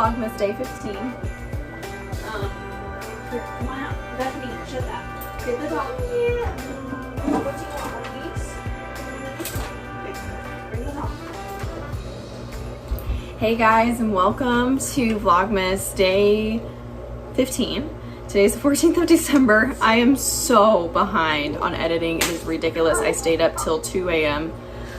Vlogmas Day 15. Here, come on out. Bethany, shut that. Get the dog. Yeah. What do you want? One of these? Bring the dog. Hey guys, and welcome to Vlogmas Day 15. Today's the 14th of December. I am so behind on editing. It is ridiculous. I stayed up till 2 a.m.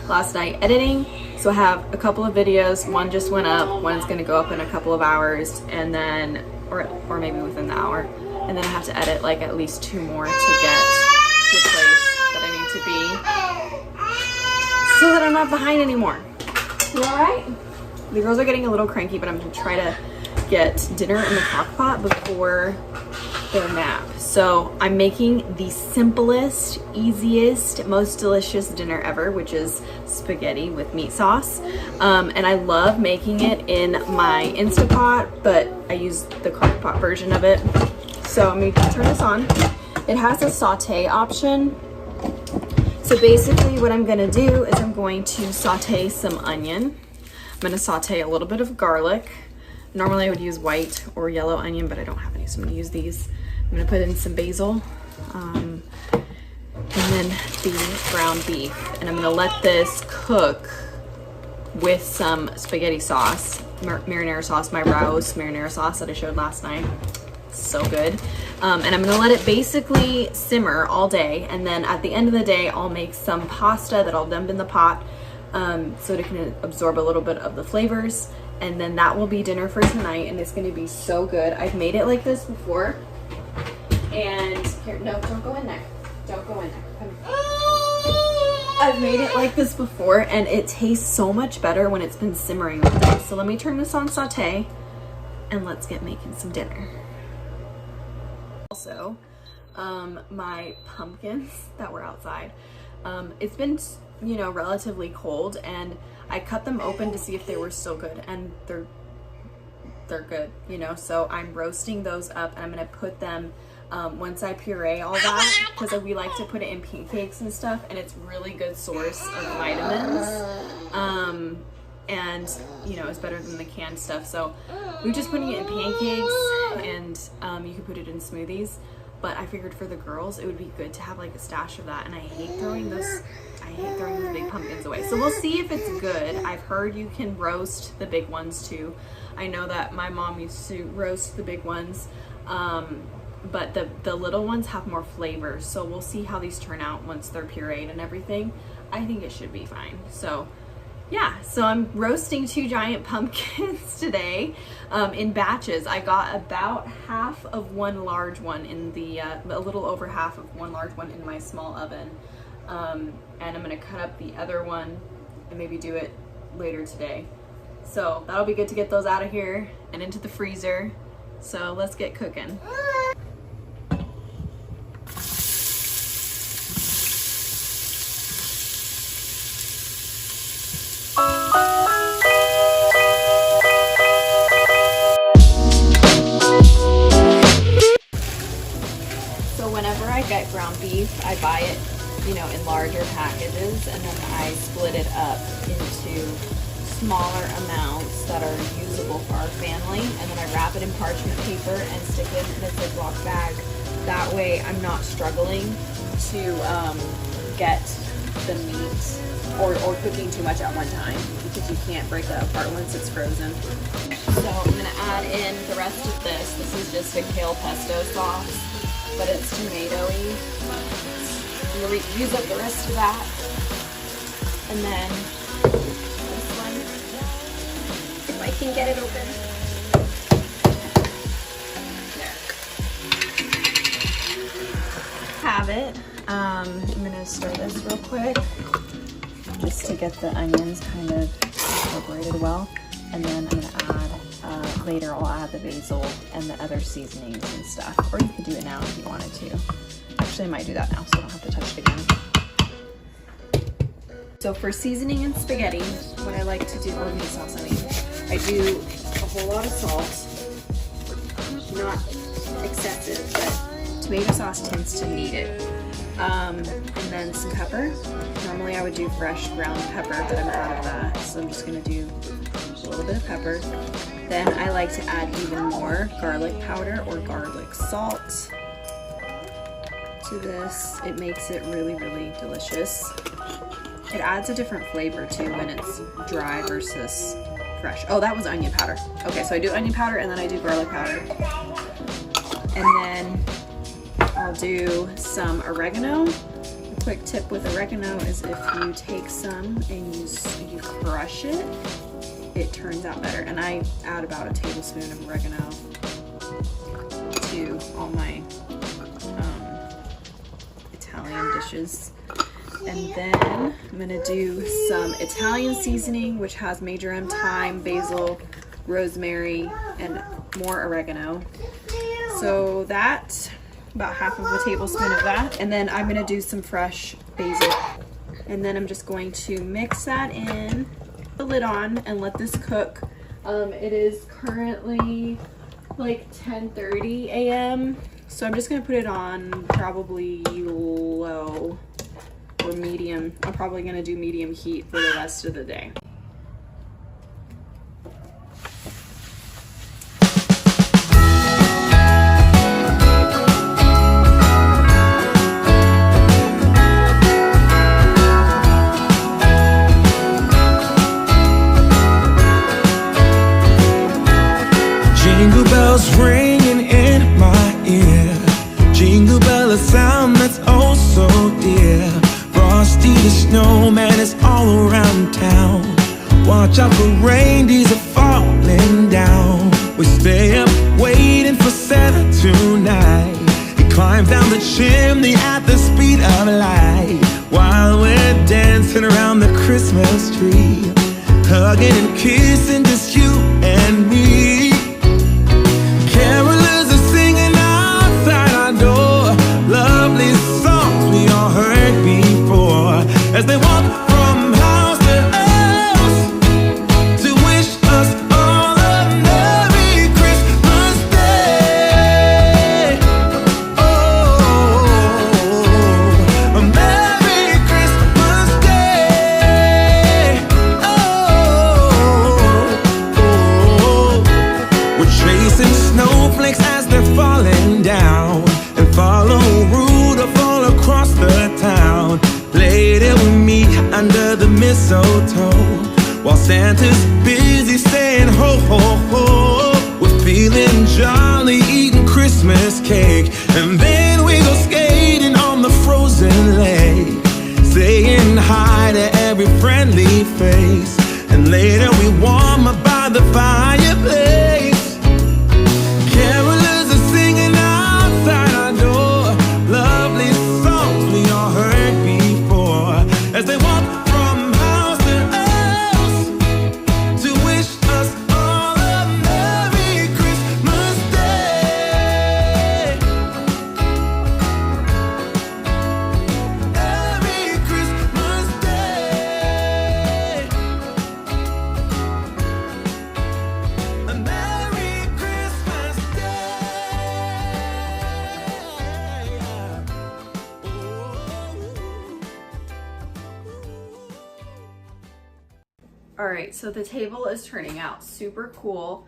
last night editing. So I have a couple of videos. One just went up. One's gonna go up in a couple of hours, and then, or maybe within the hour. And then I have to edit like at least 2 more to get to the place that I need to be, so that I'm not behind anymore. You all right? The girls are getting a little cranky, but I'm gonna try to get dinner in the crock pot before their nap. So I'm making the simplest, easiest, most delicious dinner ever, which is spaghetti with meat sauce. And I love making it in my Instapot, but I use the crock pot version of it. So I'm gonna turn this on. It has a saute option. So basically what I'm gonna do is I'm going to saute some onion. I'm gonna saute a little bit of garlic. Normally I would use white or yellow onion, but I don't have any, so I'm gonna use these. I'm gonna put in some basil, and then the ground beef. And I'm gonna let this cook with some spaghetti sauce, marinara sauce, my Rouse marinara sauce that I showed last night. So good. And I'm gonna let it basically simmer all day. And then at the end of the day, I'll make some pasta that I'll dump in the pot, so it can absorb a little bit of the flavors. And then that will be dinner for tonight, and it's gonna be so good. I've made it like this before. And here, no, don't go in there. Don't go in there. Come here. I've made it like this before, and it tastes so much better when it's been simmering like this. So let me turn this on saute, and let's get making some dinner. Also, my pumpkins that were outside, it's been, you know, relatively cold, and I cut them open to see if they were still good, and they're good, you know. So I'm roasting those up, and I'm gonna put them, once I puree all that, because we like to put it in pancakes and stuff, and it's really good source of vitamins. And you know, it's better than the canned stuff. So we're just putting it in pancakes, and you can put it in smoothies. But I figured for the girls, it would be good to have like a stash of that, and I hate throwing those big pumpkins away. So we'll see if it's good. I've heard you can roast the big ones too. I know that my mom used to roast the big ones, but the little ones have more flavor. So we'll see how these turn out once they're pureed and everything. I think it should be fine. So yeah, so I'm roasting 2 giant pumpkins today, in batches. I got about half of one large one in the, a little over half of one large one in my small oven. And I'm gonna cut up the other one and maybe do it later today. So that'll be good to get those out of here and into the freezer. So let's get cooking. Get ground beef, I buy it, you know, in larger packages, and then I split it up into smaller amounts that are usable for our family, and then I wrap it in parchment paper and stick it in a Ziploc bag. That way I'm not struggling to get the meat or cooking too much at one time, because you can't break that apart once it's frozen. So I'm going to add in the rest of this. This is just a kale pesto sauce, but it's tomatoey. I'm gonna use up the rest of that. And then this one, if I can get it open. There. Have it. I'm gonna stir this real quick, just to get the onions kind of incorporated well. And then I'm gonna add, later I'll add the basil and the other seasonings and stuff. Or you could do it now if you wanted to. Actually, I might do that now so I don't have to touch it again. So for seasoning and spaghetti, what I like to do, or meat sauce I mean, I do a whole lot of salt. Not excessive, but tomato sauce tends to need it. And then some pepper. Normally I would do fresh ground pepper, but I'm out of that. So I'm just gonna do a little bit of pepper. Then I like to add even more garlic powder or garlic salt to this. It makes it really, really delicious. It adds a different flavor too when it's dry versus fresh. Oh, that was onion powder. Okay, so I do onion powder and then I do garlic powder. And then I'll do some oregano. A quick tip with oregano is if you take some and you crush it, it turns out better. And I add about a tablespoon of oregano to all my Italian dishes. And then I'm gonna do some Italian seasoning, which has major M, thyme, basil, rosemary, and more oregano. So that, about half of a tablespoon of that. And then I'm gonna do some fresh basil. And then I'm just going to mix that in, put the lid on, and let this cook. It is currently like 10:30 a.m. So I'm just gonna put it on probably low or medium. I'm probably gonna do medium heat for the rest of the day. Jingle bells ringing in my ear. Jingle bell, a sound that's oh so dear. Frosty the snowman is all around town. Watch out for reindeers are falling down. We stay up waiting for Santa tonight. He climbs down the chimney at the speed of light, while we're dancing around the Christmas tree, hugging and kissing just you and me. Carolers are singing outside our door, lovely songs we all heard before, as they walk from house to house to wish us all a Merry Christmas Day. Oh, a Merry Christmas Day. Oh, we're chasing snowflakes as they're falling down, and follow Rudolph all across the town. Later we meet under the mistletoe, while Santa's busy saying ho ho ho. We're feeling jolly, eating Christmas cake, and then we go skating on the frozen lake, saying hi to every friendly face, and later we warm up by the fireplace. Carolers are singing outside our door, lovely songs we all heard before, as they walk from house to house to wish us all a Merry Christmas Day. Merry Christmas Day. A Merry Christmas Day. All right, so the table is turning out super cool.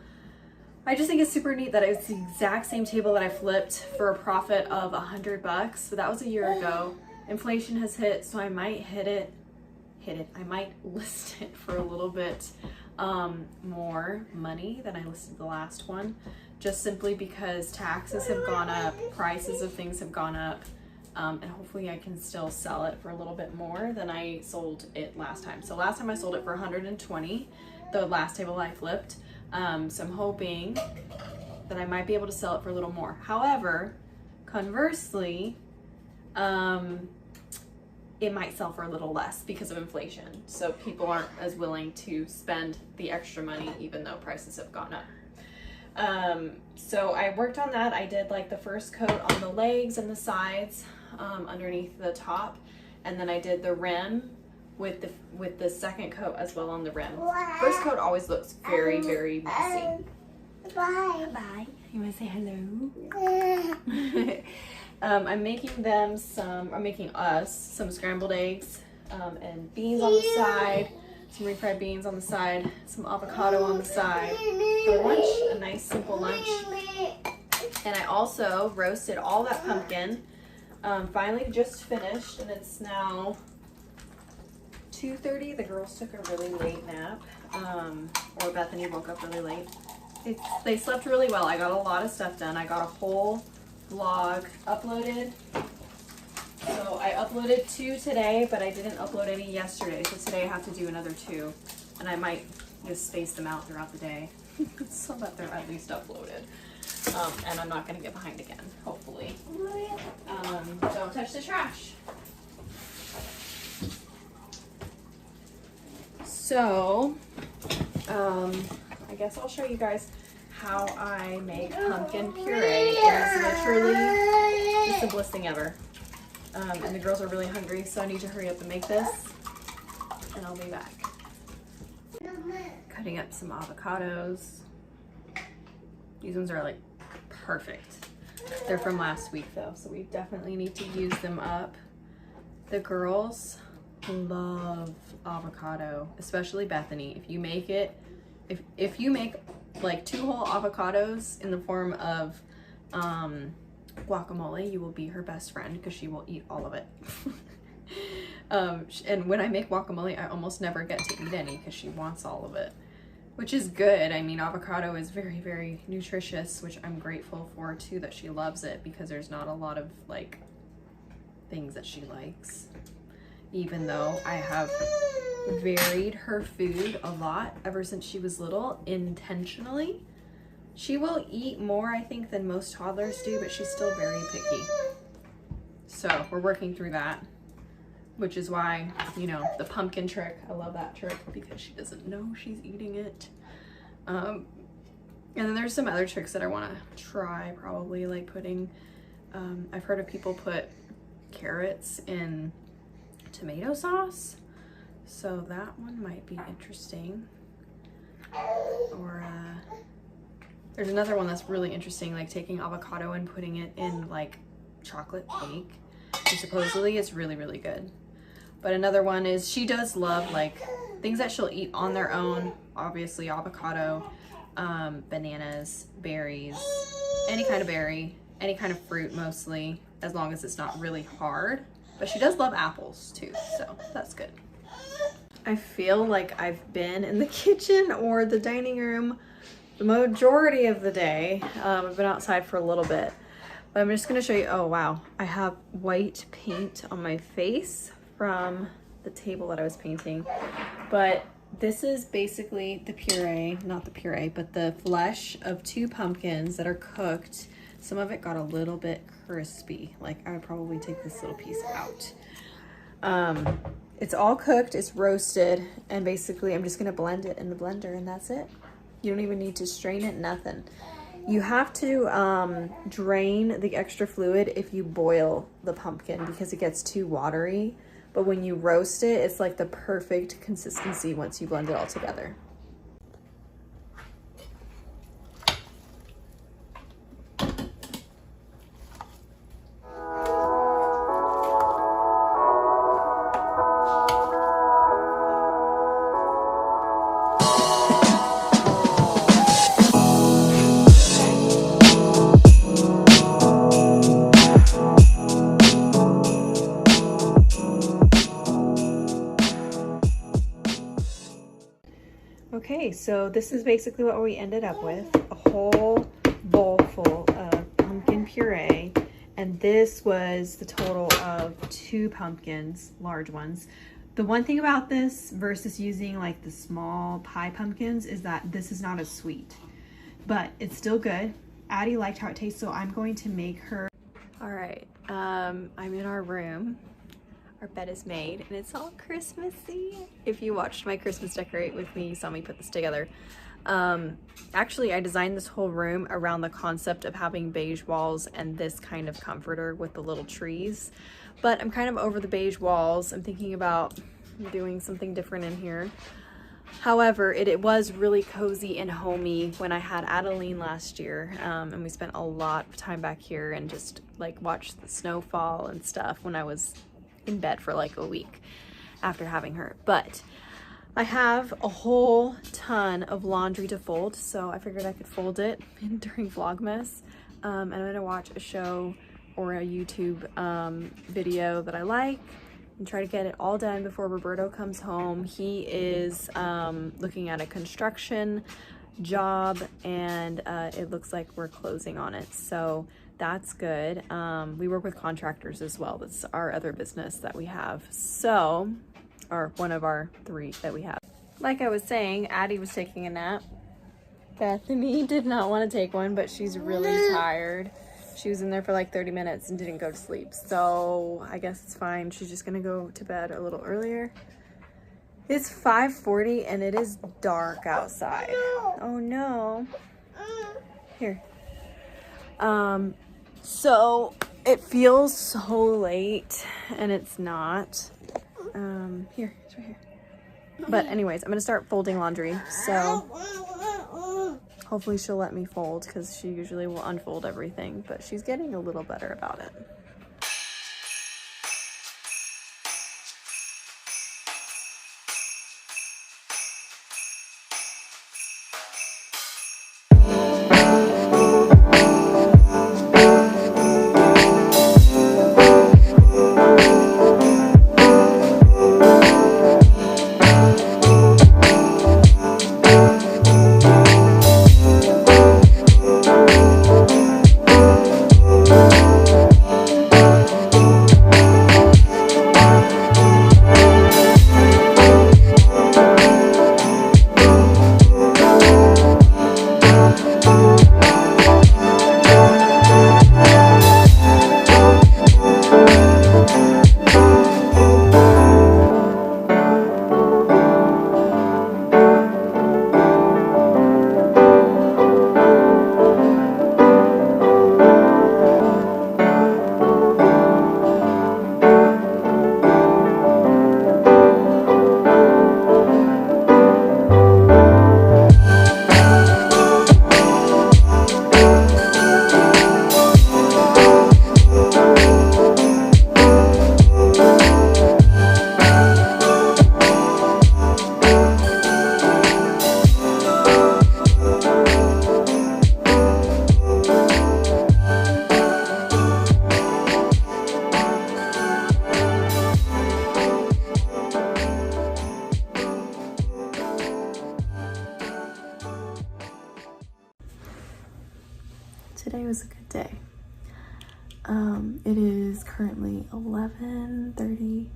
I just think it's super neat that it's the exact same table that I flipped for a profit of $100. So that was a year ago. Inflation has hit, so I might I might list it for a little bit more money than I listed the last one, just simply because taxes have gone up, prices of things have gone up, and hopefully I can still sell it for a little bit more than I sold it last time. So last time I sold it for 120, the last table I flipped. So I'm hoping that I might be able to sell it for a little more. However, conversely, it might sell for a little less because of inflation. So people aren't as willing to spend the extra money even though prices have gone up. So I worked on that. I did like the first coat on the legs and the sides, underneath the top, and then I did the rim with the second coat as well on the rim. First coat always looks very, very messy. Bye. Bye. You want to say hello? I'm making us some scrambled eggs and beans on the side, some refried beans on the side, some avocado on the side for lunch, a nice simple lunch. And I also roasted all that pumpkin. Finally just finished, and it's now 2:30. The girls took a really late nap, or Bethany woke up really late. They slept really well. I got a lot of stuff done. I got a whole vlog uploaded. So I uploaded 2 today, but I didn't upload any yesterday. So today I have to do another 2, and I might just space them out throughout the day so that they're at least uploaded. And I'm not gonna get behind again, hopefully. Don't touch the trash. So, I guess I'll show you guys how I make pumpkin puree. It is literally the simplest thing ever. And the girls are really hungry, so I need to hurry up and make this, and I'll be back. Cutting up some avocados. These ones are like perfect. They're from last week though, so we definitely need to use them up. The girls love avocado, especially Bethany. If you make it, if you make like 2 whole avocados in the form of guacamole, you will be her best friend because she will eat all of it. And when I make guacamole, I almost never get to eat any because she wants all of it, which is good. I mean, avocado is very, very nutritious, which I'm grateful for too, that she loves it, because there's not a lot of like things that she likes. Even though I have varied her food a lot ever since she was little, intentionally. She will eat more, I think, than most toddlers do, but she's still very picky. So we're working through that, which is why, you know, the pumpkin trick, I love that trick because she doesn't know she's eating it. And then there's some other tricks that I want to try, probably like putting, I've heard of people put carrots in tomato sauce, so that one might be interesting. Or there's another one that's really interesting, like taking avocado and putting it in like chocolate cake, and supposedly it's really, really good. But another one is, she does love like things that she'll eat on their own, obviously avocado, bananas, berries, any kind of berry, any kind of fruit mostly, as long as it's not really hard. But she does love apples too, so that's good. I feel like I've been in the kitchen or the dining room the majority of the day. I've been outside for a little bit, but I'm just gonna show you. Oh wow, I have white paint on my face from the table that I was painting. But this is basically the puree, not the puree, but the flesh of 2 pumpkins that are cooked. Some of it got a little bit crispy. Like, I would probably take this little piece out. It's all cooked, it's roasted, and basically I'm just gonna blend it in the blender, and that's it. You don't even need to strain it, nothing. You have to drain the extra fluid if you boil the pumpkin, because it gets too watery. But when you roast it, it's like the perfect consistency once you blend it all together. Okay, so this is basically what we ended up with. A whole bowl full of pumpkin puree, and this was the total of 2 pumpkins, large ones. The one thing about this versus using like the small pie pumpkins is that this is not as sweet, but it's still good. Addie liked how it tastes, so I'm going to make her. All right, I'm in our room. Our bed is made and it's all Christmassy. If you watched my Christmas decorate with me, you saw me put this together. Actually, I designed this whole room around the concept of having beige walls and this kind of comforter with the little trees. But I'm kind of over the beige walls. I'm thinking about doing something different in here. However, it was really cozy and homey when I had Adeline last year, and we spent a lot of time back here and just like watched the snow fall and stuff when I was in bed for like a week after having her. But I have a whole ton of laundry to fold, so I figured I could fold it during Vlogmas. And I'm gonna watch a show or a YouTube video that I like and try to get it all done before Roberto comes home. He is looking at a construction job, and it looks like we're closing on it, so that's good. We work with contractors as well. That's our other business that we have, so, or one of our 3 that we have. Like I was saying, Addie was taking a nap. Bethany did not want to take one, but she's really tired. She was in there for like 30 minutes and didn't go to sleep, so I guess it's fine. She's just gonna go to bed a little earlier. It's 5:40 and it is dark outside. Oh no. Here. So it feels so late and it's not. Here, it's right here. But anyways, I'm gonna start folding laundry. So hopefully she'll let me fold, because she usually will unfold everything, but she's getting a little better about it. Today was a good day. It is currently 11:30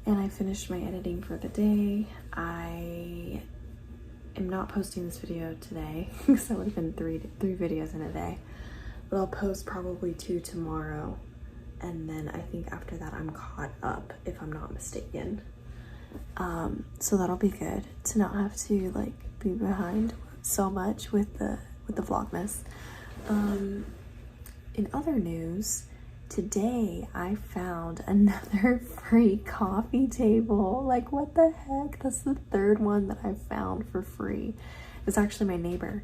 and I finished my editing for the day. I am not posting this video today because that would have been three videos in a day, but I'll post probably 2 tomorrow, and then I think after that I'm caught up, if I'm not mistaken. So that'll be good to not have to like be behind so much with the Vlogmas. In other news, today I found another free coffee table. Like, what the heck? That's the 3rd one that I've found for free. It's actually my neighbor.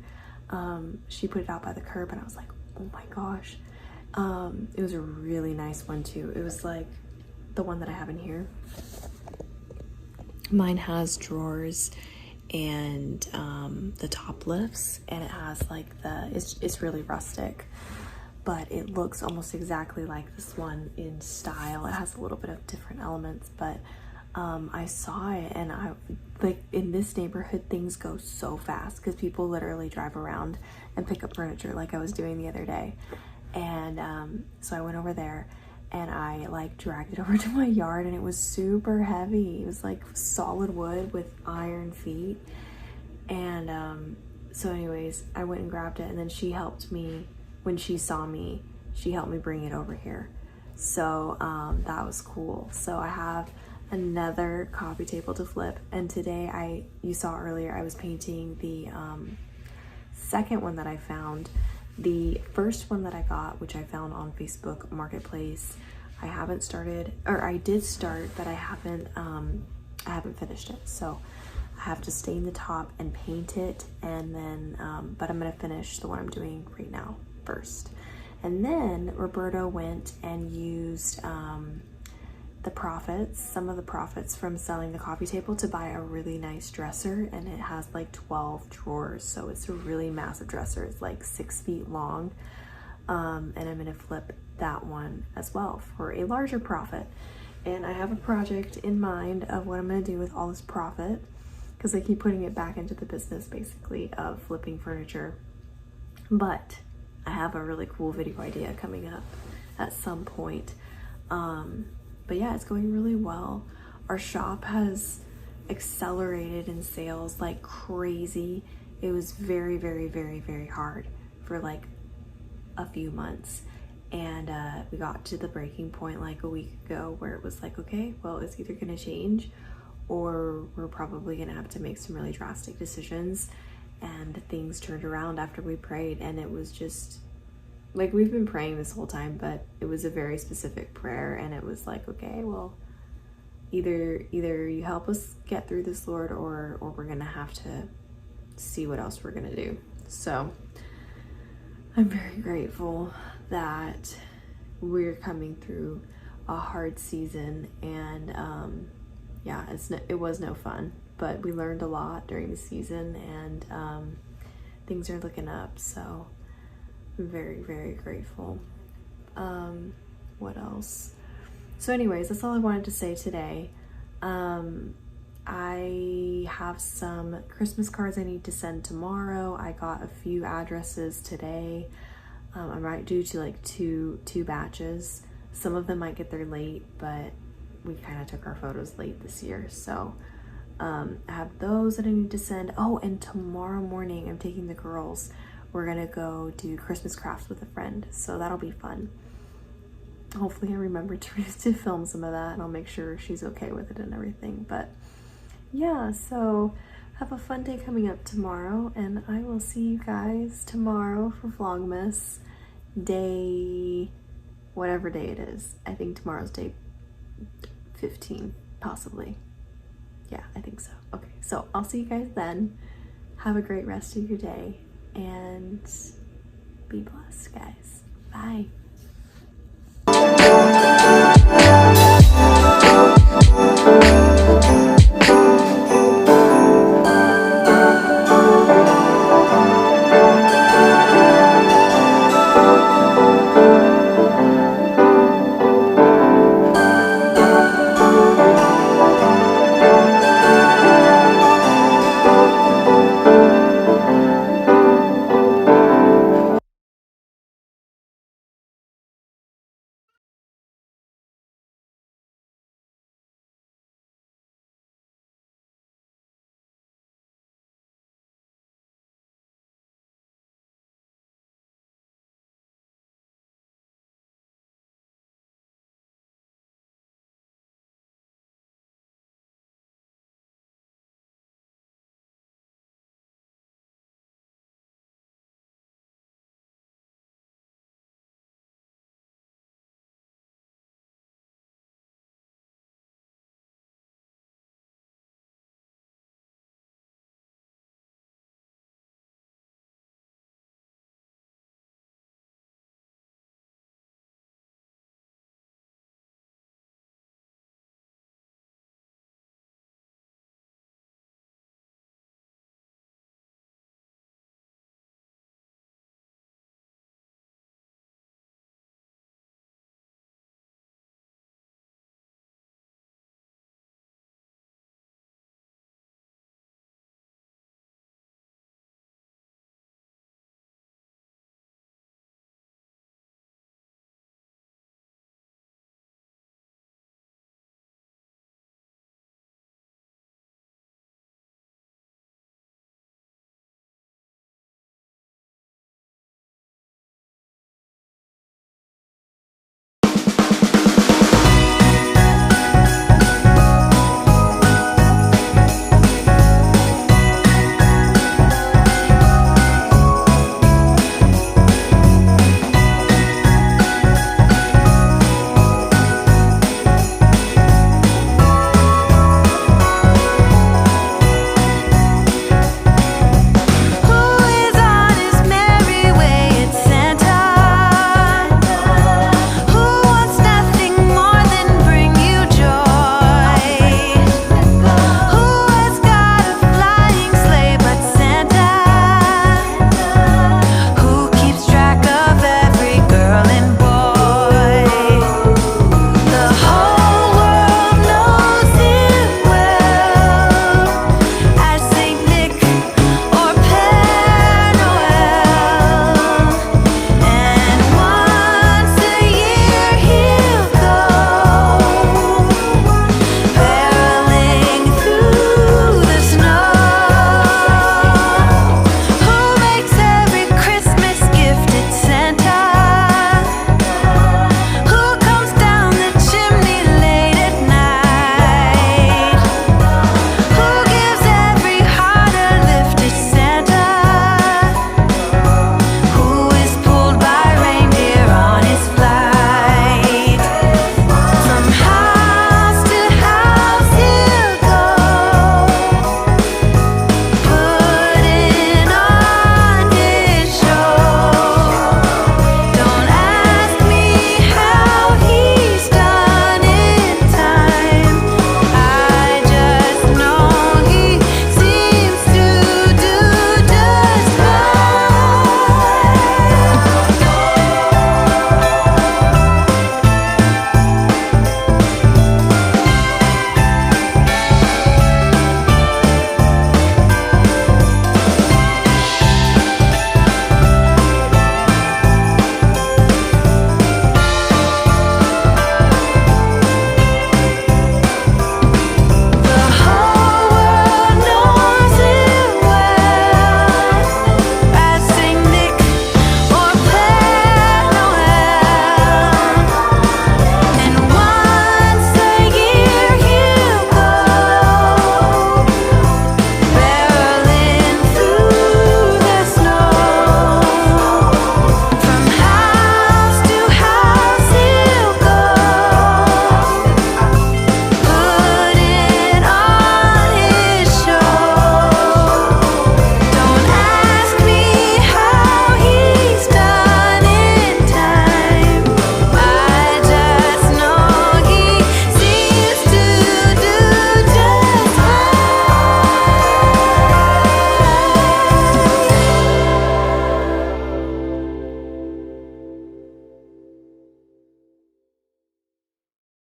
She put it out by the curb and I was like, oh my gosh. It was a really nice one too. It was like the one that I have in here. Mine has drawers and the top lifts, and it has like it's really rustic, but it looks almost exactly like this one in style. It has a little bit of different elements, but I saw it, and I like, in this neighborhood things go so fast because people literally drive around and pick up furniture like I was doing the other day. And so I went over there and I like dragged it over to my yard, and it was super heavy. It was like solid wood with iron feet. And so anyways, I went and grabbed it, and then she helped me. When she saw me, she helped me bring it over here. So that was cool. So I have another coffee table to flip, and today you saw earlier I was painting the second one that I found. The first one that I got, which I found on Facebook Marketplace, I haven't started, or I did start, but I haven't finished it. So I have to stain the top and paint it, and then, but I'm gonna finish the one I'm doing right now first. And then Roberto went and used some of the profits from selling the coffee table to buy a really nice dresser, and it has like 12 drawers, so it's a really massive dresser. It's like 6 feet long, and I'm gonna flip that one as well for a larger profit. And I have a project in mind of what I'm gonna do with all this profit, because I keep putting it back into the business basically of flipping furniture. But I have a really cool video idea coming up at some point. But yeah, it's going really well. Our shop has accelerated in sales like crazy. It was very, very, very, very hard for like a few months. And we got to the breaking point like a week ago where it was like, okay, well, it's either gonna change or we're probably gonna have to make some really drastic decisions. And things turned around after we prayed, and it was just like, we've been praying this whole time, but it was a very specific prayer, and it was like, okay, well, either you help us get through this, Lord, or we're gonna have to see what else we're gonna do. So I'm very grateful that we're coming through a hard season, and yeah, it was no fun, but we learned a lot during the season, and things are looking up, so I'm very, very grateful. What else? So anyways, that's all I wanted to say today. I have some Christmas cards I need to send tomorrow. I got a few addresses today. I might do to like two batches. Some of them might get there late, but we kind of took our photos late this year, so I have those that I need to send. Oh, and tomorrow morning I'm taking the girls. We're gonna go do Christmas crafts with a friend, so that'll be fun. Hopefully I remember to film some of that, and I'll make sure she's okay with it and everything. But yeah, so have a fun day coming up tomorrow, and I will see you guys tomorrow for Vlogmas day, whatever day it is. I think tomorrow's day 15, possibly. Yeah, I think so. Okay, so I'll see you guys then. Have a great rest of your day, and be blessed, guys. Bye.